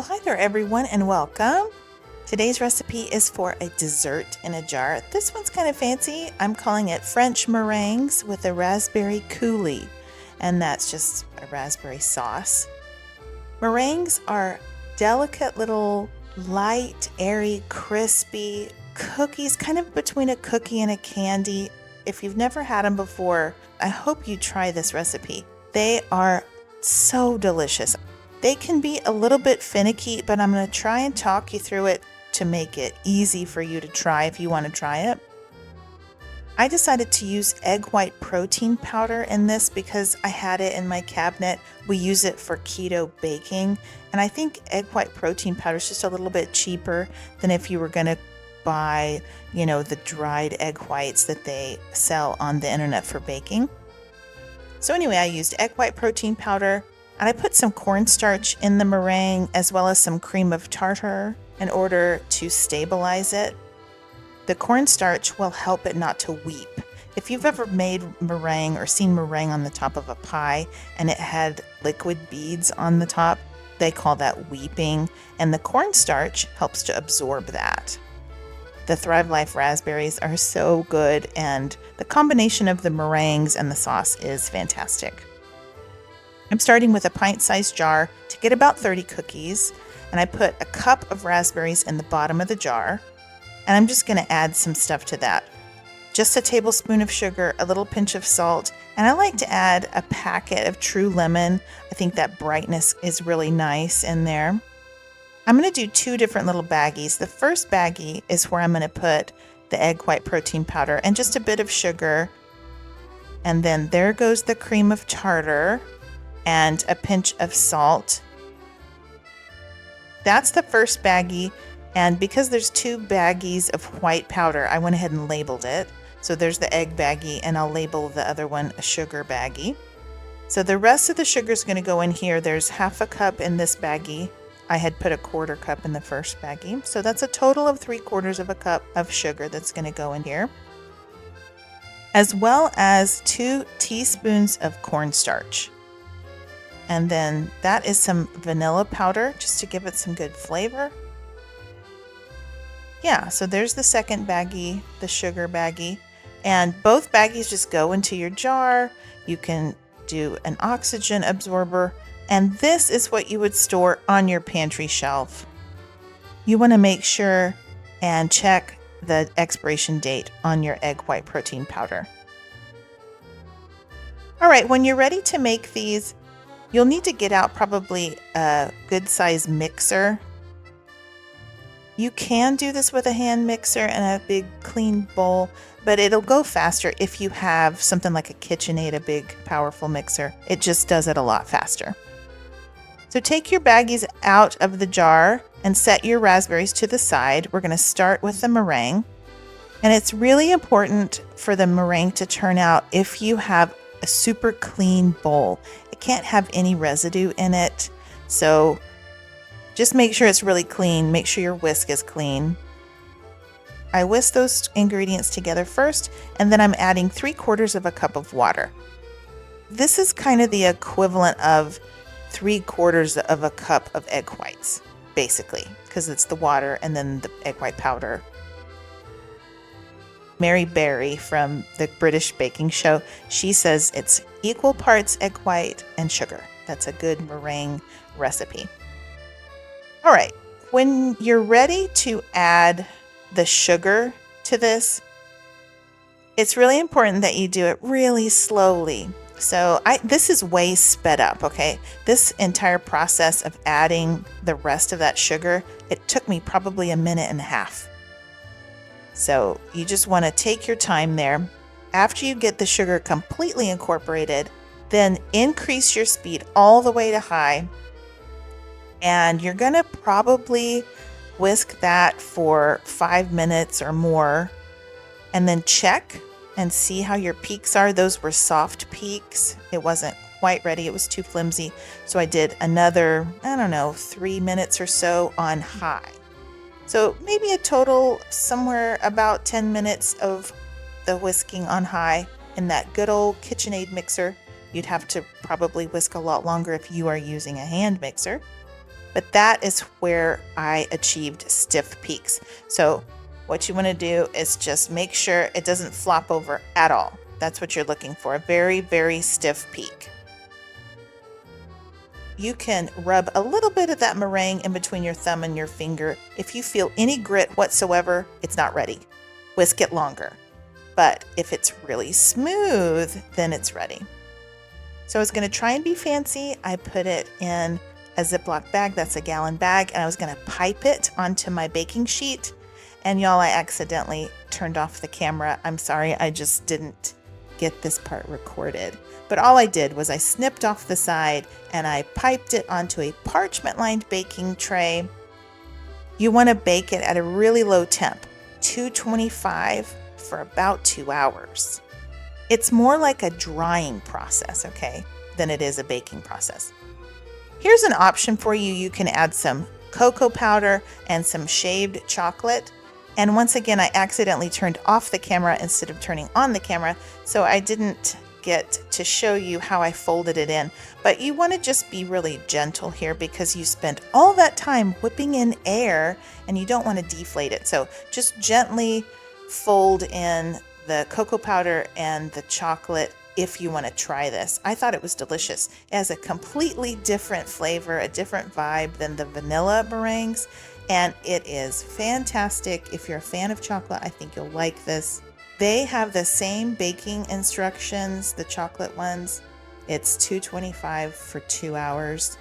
Well, hi there everyone and welcome. Today's recipe is for a dessert in a jar. This one's kind of fancy. I'm calling it French meringues with a raspberry coulis, and that's just a raspberry sauce. Meringues are delicate little light, airy, crispy cookies, kind of between a cookie and a candy. If you've never had them before, I hope you try this recipe. They are so delicious. They can be a little bit finicky, but I'm going to try and talk you through it to make it easy for you to try if you want to try it. I decided to use egg white protein powder in this because I had it in my cabinet. We use it for keto baking, and I think egg white protein powder is just a little bit cheaper than if you were going to buy, the dried egg whites that they sell on the internet for baking. So anyway, I used egg white protein powder. And I put some cornstarch in the meringue as well as some cream of tartar in order to stabilize it. The cornstarch will help it not to weep. If you've ever made meringue or seen meringue on the top of a pie and it had liquid beads on the top, they call that weeping, and the cornstarch helps to absorb that. The Thrive Life raspberries are so good, and the combination of the meringues and the sauce is fantastic. I'm starting with a pint-sized jar to get about 30 cookies, and I put a cup of raspberries in the bottom of the jar, and I'm just going to add some stuff to that. Just a tablespoon of sugar, a little pinch of salt, and I like to add a packet of True Lemon. I think that brightness is really nice in there. I'm going to do two different little baggies. The first baggie is where I'm going to put the egg white protein powder and just a bit of sugar, and then there goes the cream of tartar and a pinch of salt. That's the first baggie, and because there's two baggies of white powder, I went ahead and labeled it. So there's the egg baggie, and I'll label the other one a sugar baggie. So the rest of the sugar is going to go in here. There's half a cup in this baggie. I had put a quarter cup in the first baggie. So that's a total of 3/4 of a cup of sugar that's going to go in here, as well as 2 teaspoons of cornstarch. And then that is some vanilla powder just to give it some good flavor. Yeah, so there's the second baggie, the sugar baggie. And both baggies just go into your jar. You can do an oxygen absorber. And this is what you would store on your pantry shelf. You want to make sure and check the expiration date on your egg white protein powder. All right, when you're ready to make these, you'll need to get out probably a good size mixer. You can do this with a hand mixer and a big clean bowl, but it'll go faster if you have something like a KitchenAid, a big powerful mixer. It just does it a lot faster. So take your baggies out of the jar and set your raspberries to the side. We're going to start with the meringue. And it's really important for the meringue to turn out if you have a super clean bowl. It can't have any residue in it. So just make sure it's really clean. Make sure your whisk is clean. I whisk those ingredients together first, and then I'm adding 3/4 of a cup of water. This is kind of the equivalent of 3/4 of a cup of egg whites, basically, because it's the water and then the egg white powder. Mary Berry from the British baking show, she says it's equal parts egg white and sugar. That's a good meringue recipe. All right, when you're ready to add the sugar to this, it's really important that you do it really slowly. So this is way sped up, okay? This entire process of adding the rest of that sugar, it took me probably 1.5 minutes. So you just want to take your time there. After you get the sugar completely incorporated, then increase your speed all the way to high. And you're going to probably whisk that for 5 minutes or more, and then check and see how your peaks are. Those were soft peaks. It wasn't quite ready. It was too flimsy. So I did another, 3 minutes or so on high. So maybe a total somewhere about 10 minutes of the whisking on high in that good old KitchenAid mixer. You'd have to probably whisk a lot longer if you are using a hand mixer. but that is where I achieved stiff peaks. So what you want to do is just make sure it doesn't flop over at all. That's what you're looking for, a very, very stiff peak. You can rub a little bit of that meringue in between your thumb and your finger. If you feel any grit whatsoever, it's not ready. Whisk it longer. But if it's really smooth, then it's ready. So I was going to try and be fancy. I put it in a Ziploc bag, that's a gallon bag, and I was going to pipe it onto my baking sheet. And y'all, I accidentally turned off the camera. I'm sorry, I just didn't get this part recorded. But all I did was I snipped off the side and I piped it onto a parchment-lined baking tray. You want to bake it at a really low temp, 225 for about 2 hours. It's more like a drying process, okay, than it is a baking process. Here's an option for you. You can add some cocoa powder and some shaved chocolate. And once again, I accidentally turned off the camera instead of turning on the camera, so I didn't get to show you how I folded it in. But you want to just be really gentle here because you spent all that time whipping in air and you don't want to deflate it. So just gently fold in the cocoa powder and the chocolate if you want to try this. I thought it was delicious. It has a completely different flavor, a different vibe than the vanilla meringues, and it is fantastic. If you're a fan of chocolate, I think you'll like this. They have the same baking instructions, the chocolate ones. It's 225 for 2 hours.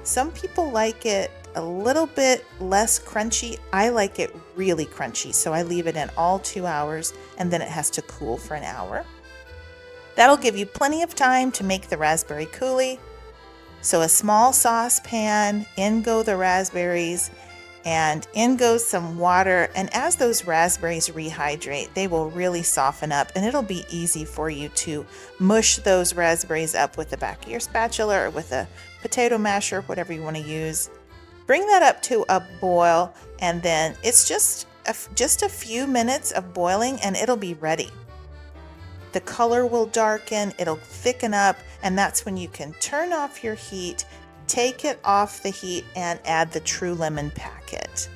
Some people like it a little bit less crunchy. I like it really crunchy, so I leave it in all 2 hours and then it has to cool for an hour. That'll give you plenty of time to make the raspberry coulis. So a small saucepan, in go the raspberries, and in goes some water. And as those raspberries rehydrate, they will really soften up and it'll be easy for you to mush those raspberries up with the back of your spatula or with a potato masher, whatever you want to use. Bring that up to a boil, and then it's just a few minutes of boiling and it'll be ready. The color will darken, it'll thicken up, and that's when you can turn off your heat, take it off the heat, and add the True Lemon packet.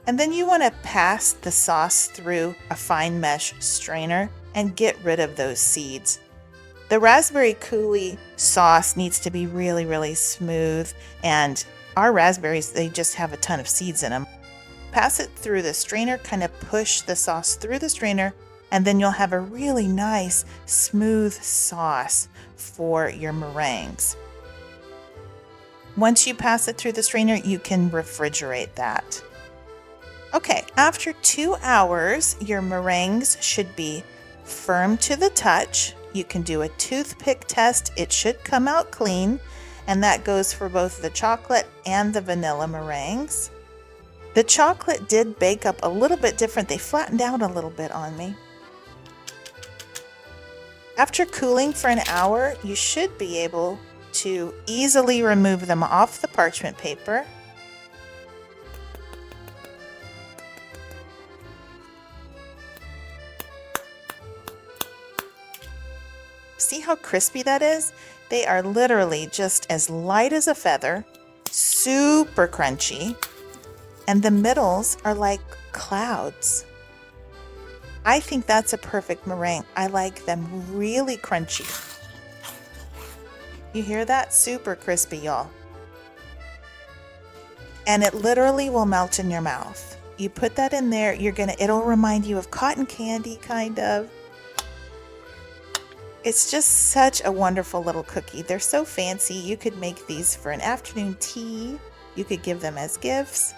And then you want to pass the sauce through a fine mesh strainer and get rid of those seeds. The raspberry coulis sauce needs to be really, really smooth, and our raspberries, they just have a ton of seeds in them. Pass it through the strainer, kind of push the sauce through the strainer, and then you'll have a really nice, smooth sauce for your meringues. Once you pass it through the strainer, you can refrigerate that. Okay, after 2 hours, your meringues should be firm to the touch. You can do a toothpick test. It should come out clean, and that goes for both the chocolate and the vanilla meringues. The chocolate did bake up a little bit different. They flattened out a little bit on me. After cooling for an hour, you should be able to easily remove them off the parchment paper. See how crispy that is? They are literally just as light as a feather, super crunchy, and the middles are like clouds. I think that's a perfect meringue. I like them really crunchy. You hear that? Super crispy, y'all. And it literally will melt in your mouth. You put that in there, it'll remind you of cotton candy, kind of. It's just such a wonderful little cookie. They're so fancy. You could make these for an afternoon tea. You could give them as gifts.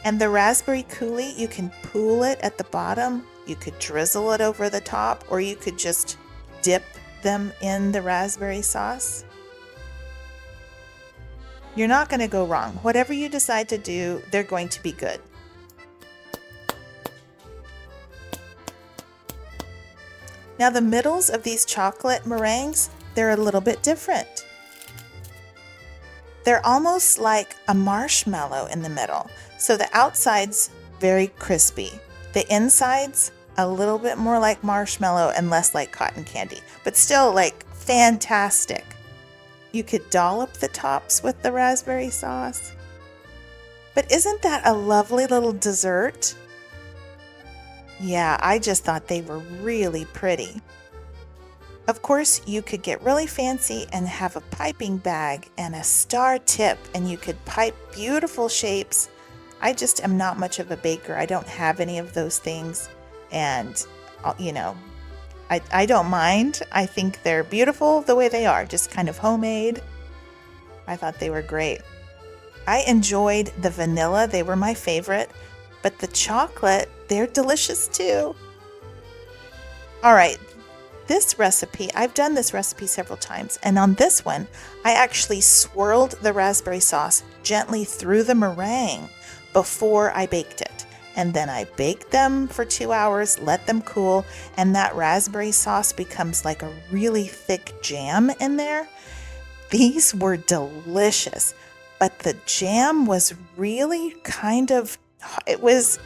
And the raspberry coulis, you can pool it at the bottom. You could drizzle it over the top, or you could just dip them in the raspberry sauce. You're not going to go wrong. Whatever you decide to do, they're going to be good. Now the middles of these chocolate meringues, they're a little bit different. They're almost like a marshmallow in the middle. So the outside's very crispy. The inside's a little bit more like marshmallow and less like cotton candy, but still like fantastic. You could dollop the tops with the raspberry sauce. But isn't that a lovely little dessert? Yeah, I just thought they were really pretty. Of course, you could get really fancy and have a piping bag and a star tip, and you could pipe beautiful shapes. I just am not much of a baker. I don't have any of those things. And, I don't mind. I think they're beautiful the way they are, just kind of homemade. I thought they were great. I enjoyed the vanilla. They were my favorite. But the chocolate, they're delicious too. All right. This recipe, I've done this recipe several times, and on this one, I actually swirled the raspberry sauce gently through the meringue before I baked it. And then I baked them for 2 hours, let them cool, and that raspberry sauce becomes like a really thick jam in there. These were delicious, but the jam was really it was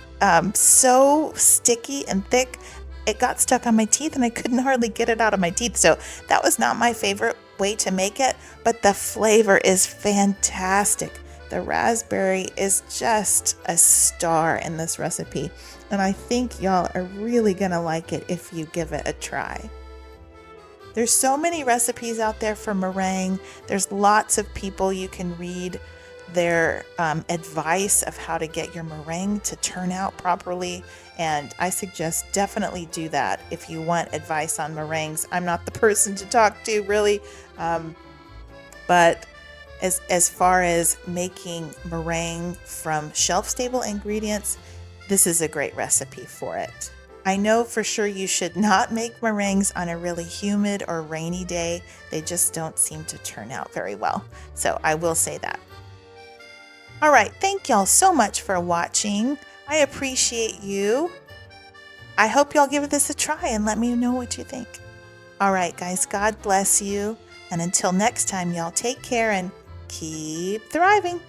so sticky and thick. It got stuck on my teeth and I couldn't hardly get it out of my teeth. So that was not my favorite way to make it, but the flavor is fantastic. The raspberry is just a star in this recipe, and I think y'all are really gonna like it if you give it a try. There's so many recipes out there for meringue. There's lots of people you can read their advice of how to get your meringue to turn out properly, and I suggest definitely do that if you want advice on meringues. I'm not the person to talk to really, but as far as making meringue from shelf-stable ingredients, this is a great recipe for it. I know for sure you should not make meringues on a really humid or rainy day. They just don't seem to turn out very well. So I will say that. All right, thank y'all so much for watching. I appreciate you. I hope y'all give this a try and let me know what you think. All right, guys, God bless you. And until next time, y'all take care and keep thriving.